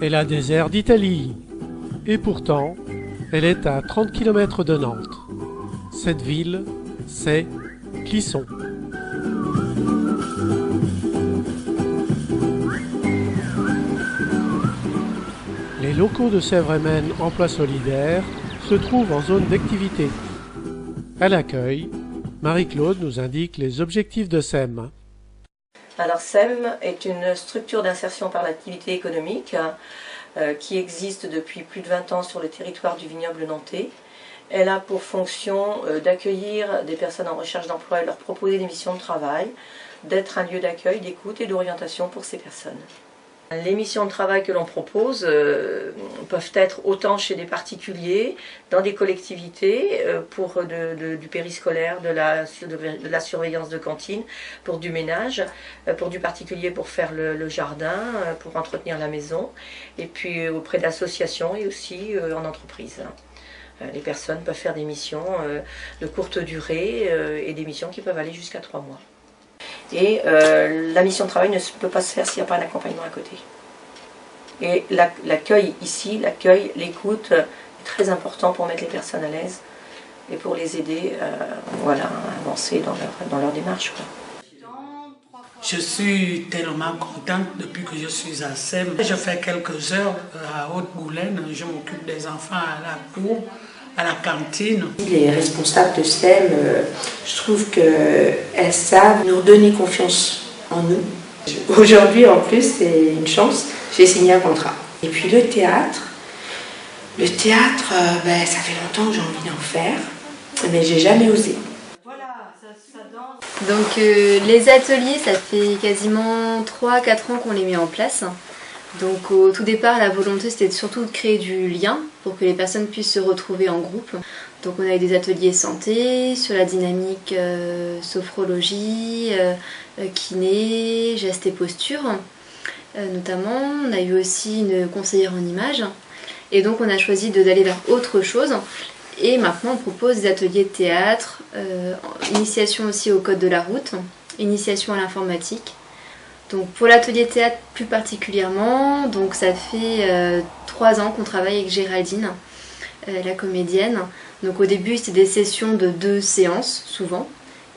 Elle a des airs d'Italie. Et pourtant, elle est à 30 km de Nantes. Cette ville, c'est Clisson. Les locaux de Sèvres-Maine Emploi Solidaire se trouvent en zone d'activité. À l'accueil, Marie-Claude nous indique les objectifs de SEM. Alors SEM est une structure d'insertion par l'activité économique qui existe depuis plus de 20 ans sur le territoire du vignoble nantais. Elle a pour fonction d'accueillir des personnes en recherche d'emploi et leur proposer des missions de travail, d'être un lieu d'accueil, d'écoute et d'orientation pour ces personnes. Les missions de travail que l'on propose peuvent être autant chez des particuliers, dans des collectivités, pour du périscolaire, de la surveillance de cantine, pour du ménage, pour du particulier pour faire le jardin, pour entretenir la maison, et puis auprès d'associations et aussi en entreprise. Les personnes peuvent faire des missions de courte durée et des missions qui peuvent aller jusqu'à 3 mois. Et la mission de travail ne peut pas se faire s'il n'y a pas un accompagnement à côté. Et l'accueil ici, l'accueil, l'écoute est très important pour mettre les personnes à l'aise et pour les aider voilà, à avancer dans leur démarche, quoi. Je suis tellement contente depuis que je suis à SEM. Je fais quelques heures à Haute-Goulaine, je m'occupe des enfants à la cour, à la cantine. Les responsables de SEM, je trouve qu'elles savent nous donner confiance en nous. Aujourd'hui, en plus, c'est une chance, j'ai signé un contrat. Et puis le théâtre, ça fait longtemps que j'ai envie d'en faire, mais j'ai jamais osé. Donc les ateliers, ça fait quasiment 3-4 ans qu'on les met en place. Donc au tout départ, la volonté c'était surtout de créer du lien pour que les personnes puissent se retrouver en groupe. Donc on a eu des ateliers santé, sur la dynamique, sophrologie, kiné, gestes et posture notamment. On a eu aussi une conseillère en images. Et donc on a choisi d'aller vers autre chose. Et maintenant on propose des ateliers de théâtre, initiation aussi au code de la route, initiation à l'informatique. Donc pour l'atelier théâtre plus particulièrement, donc ça fait 3 ans qu'on travaille avec Géraldine, la comédienne. Donc au début c'était des sessions de 2 séances souvent,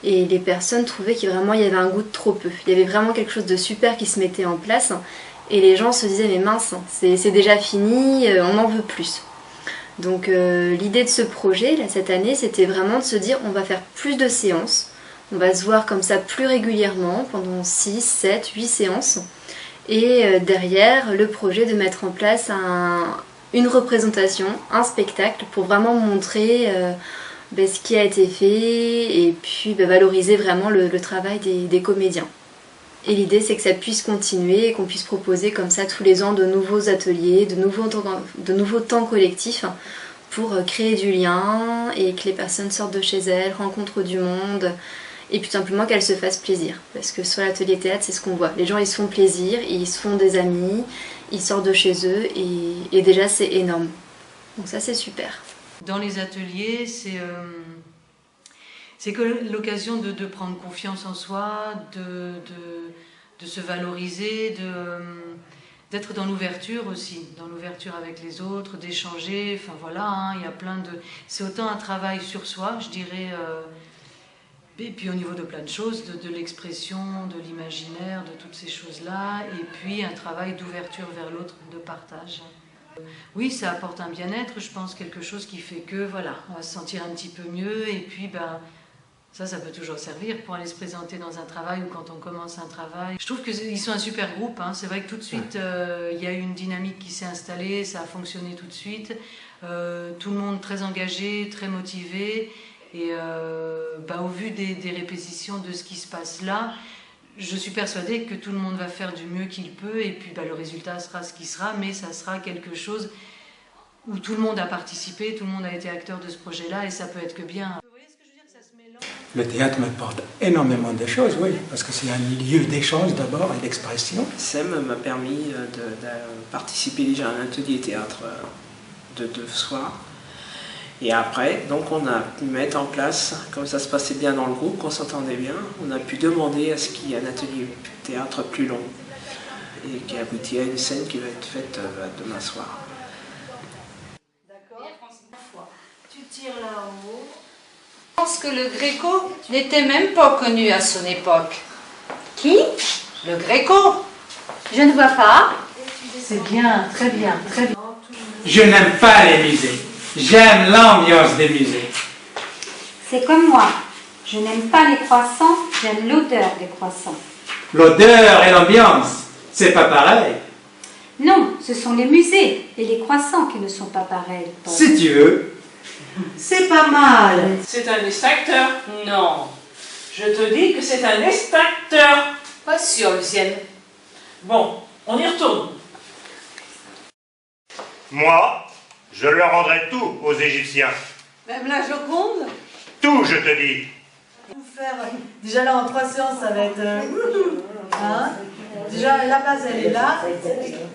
et les personnes trouvaient qu'il y avait un goût de trop peu. Il y avait vraiment quelque chose de super qui se mettait en place, et les gens se disaient mais mince, c'est déjà fini, on en veut plus. Donc l'idée de ce projet là, cette année, c'était vraiment de se dire on va faire plus de séances. On va se voir comme ça plus régulièrement pendant 6, 7, 8 séances. Et derrière, le projet de mettre en place une représentation, un spectacle pour vraiment montrer ce qui a été fait et puis valoriser vraiment le travail des comédiens. Et l'idée c'est que ça puisse continuer et qu'on puisse proposer comme ça tous les ans de nouveaux ateliers, de nouveaux temps collectifs pour créer du lien et que les personnes sortent de chez elles, rencontrent du monde. Et puis simplement qu'elles se fassent plaisir. Parce que sur l'atelier théâtre, c'est ce qu'on voit. Les gens, ils se font plaisir, ils se font des amis, ils sortent de chez eux et déjà, c'est énorme. Donc ça, c'est super. Dans les ateliers, c'est que l'occasion de prendre confiance en soi, de se valoriser, d'être dans l'ouverture aussi, dans l'ouverture avec les autres, d'échanger. Enfin voilà, il y a plein de... C'est autant un travail sur soi, je dirais... Et puis au niveau de plein de choses, de l'expression, de l'imaginaire, de toutes ces choses-là, et puis un travail d'ouverture vers l'autre, de partage. Oui, ça apporte un bien-être, je pense, quelque chose qui fait que, voilà, on va se sentir un petit peu mieux, et puis ça peut toujours servir pour aller se présenter dans un travail ou quand on commence un travail. Je trouve qu'ils sont un super groupe, hein. C'est vrai que tout de suite, il y a eu une dynamique qui s'est installée, ça a fonctionné tout de suite, tout le monde très engagé, très motivé. Et au vu des répétitions de ce qui se passe là, je suis persuadée que tout le monde va faire du mieux qu'il peut et puis le résultat sera ce qui sera, mais ça sera quelque chose où tout le monde a participé, tout le monde a été acteur de ce projet-là et ça peut être que bien. Vous voyez ce que je veux dire, ça se mélange. Le théâtre m'apporte énormément de choses, oui, parce que c'est un lieu d'échange d'abord et d'expression. SEM m'a permis de participer déjà à un atelier théâtre de 2 soirs. Et après, donc on a pu mettre en place, comme ça se passait bien dans le groupe, qu'on s'entendait bien, on a pu demander à ce qu'il y ait un atelier théâtre plus long. et qui aboutit à une scène qui va être faite demain soir. D'accord. Tu tires là-haut. Je pense que le Gréco n'était même pas connu à son époque. Qui? Le Gréco. Je ne vois pas. C'est bien, très bien, très bien. Je n'aime pas les musées. J'aime l'ambiance des musées. C'est comme moi. Je n'aime pas les croissants, j'aime l'odeur des croissants. L'odeur et l'ambiance, c'est pas pareil. Non, ce sont les musées et les croissants qui ne sont pas pareils, Paul. Si tu veux. C'est pas mal. C'est un extracteur. Non. Je te dis que c'est un extracteur. Pas sûr, Lucienne. Bon, on y retourne. Moi, je leur rendrai tout aux Égyptiens. Même la Joconde? Tout, je te dis. Faire, déjà là en 3 séances, ça va être... hein? Déjà la base elle est là.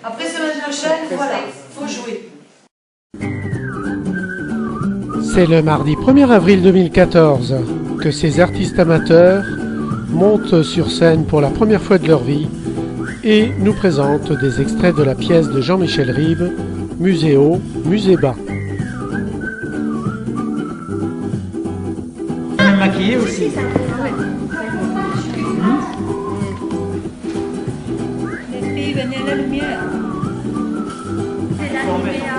Après semaine prochaine, voilà, faut jouer. C'est le mardi 1er avril 2014 que ces artistes amateurs montent sur scène pour la première fois de leur vie et nous présentent des extraits de la pièce de Jean-Michel Ribes, Musée haut, musée bas. Maquillée aussi. Les filles, venez à la lumière. C'est l'arrivée à...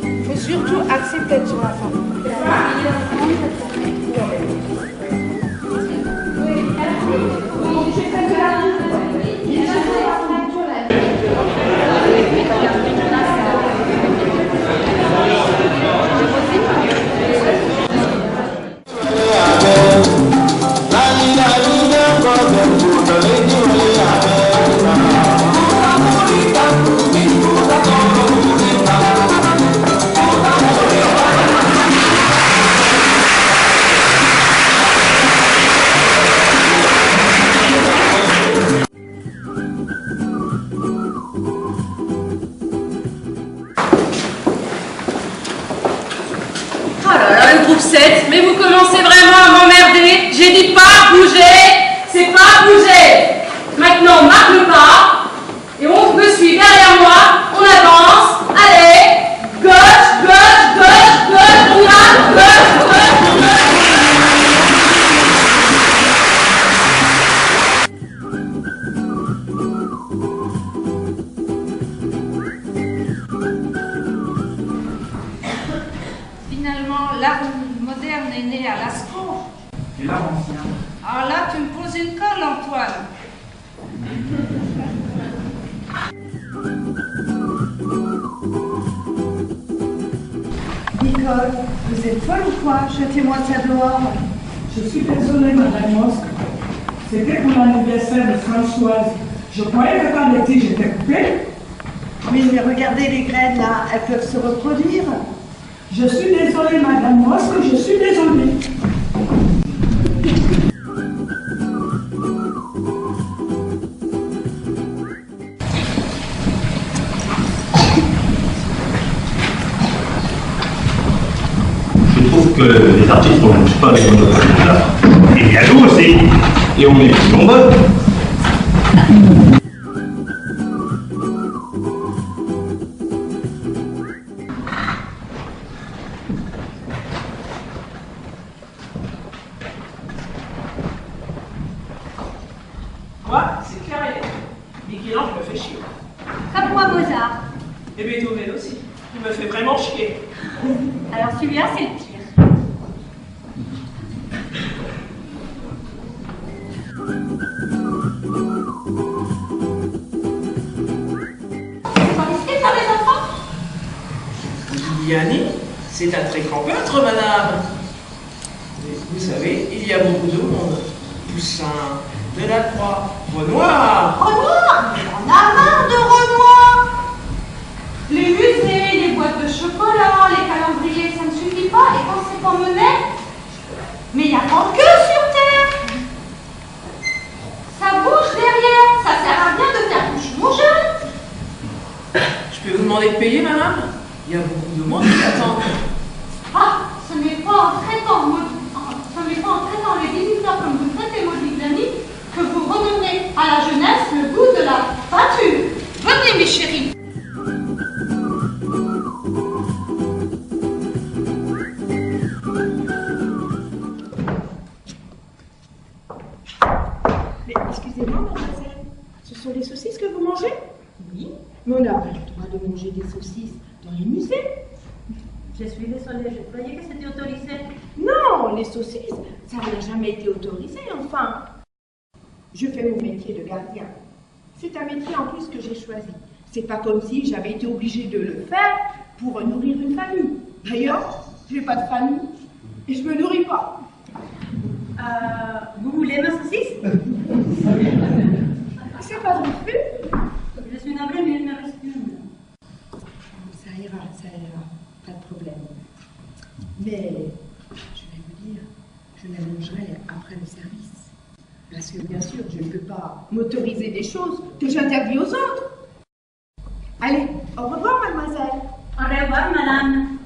Il faut surtout accepter sur la fin. Mais vous commencez vraiment à m'emmerder. J'ai dit pas bouger, c'est pas bouger. Maintenant, on marque le pas et on me suit derrière moi. On avance. Allez, gauche, gauche, gauche, gauche, droite, gauche, gauche, gauche. Finalement, l'art moderne est né à Lascaux. Et l'art ancien. Alors là, tu me poses une colle, Antoine. Nicole, vous êtes folle ou quoi? Jetez-moi ça dehors. Je suis désolée, Madame Mosque. C'était pour l'anniversaire de Françoise. Je croyais que quand les tiges étaient coupées. Oui, mais regardez les graines là, elles peuvent se reproduire. Je suis désolée, Madame Mosque, je suis désolée. Je trouve que les artistes ne bougent pas les monopoles de l'art. Et bien nous aussi. Et on est plus nombreux. Moi, c'est clair et net. Michel-Ange me fait chier. Comme moi, Mozart. Et Beethoven aussi. Il me fait vraiment chier. Alors celui-là, c'est le pire. Pour les enfants? Yannick, c'est un très grand peintre, madame. Vous savez, il y a beaucoup de monde. Poussin, Delacroix, Renoir. Renoir? Mais on a marre de Renoir! Les musées, les boîtes de chocolat, les calendriers, ça ne suffit pas. Et quand c'est pas Monet, mais il n'y a pas que sur Terre. Ça bouge derrière. Ça sert à rien de faire bouger mon jeune. Je peux vous demander de payer, madame? Il y a beaucoup de monde qui attend. Ah, ce n'est pas en traitant les visiteurs comme vous traitez Modigliani que vous redonnerez à la jeunesse le goût de l'art. les chéris. Mais excusez-moi, mademoiselle, ce sont des saucisses que vous mangez? Oui. Mais on n'a pas le droit de manger des saucisses dans les musées. Je suis désolée, je croyais que c'était autorisé. Non, les saucisses, ça n'a jamais été autorisé, enfin. Je fais mon métier de gardien. C'est un métier en plus que j'ai choisi. C'est pas comme si j'avais été obligée de le faire pour nourrir une famille. D'ailleurs, j'ai pas de famille et je me nourris pas. Vous voulez ma saucisse? C'est pas de refus. Je suis navrée, mais il me reste une. Ça ira, pas de problème. Mais, je vais vous dire, je la mangerai après le service. Parce que bien sûr, je ne peux pas m'autoriser des choses que j'interdis aux autres. Allez, au revoir, mademoiselle. Au revoir, madame.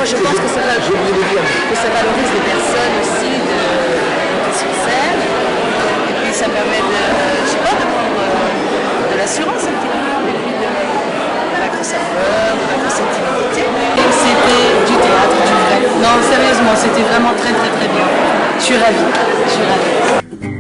Je pense que ça valorise les personnes aussi sur scène. Et puis ça permet de, je sais pas, de prendre de l'assurance un petit peu. Et puis de vaincre sa peur, de vaincre sa timidité. C'était du théâtre, du vrai. Non, sérieusement, c'était vraiment très très très bien. Je suis ravie.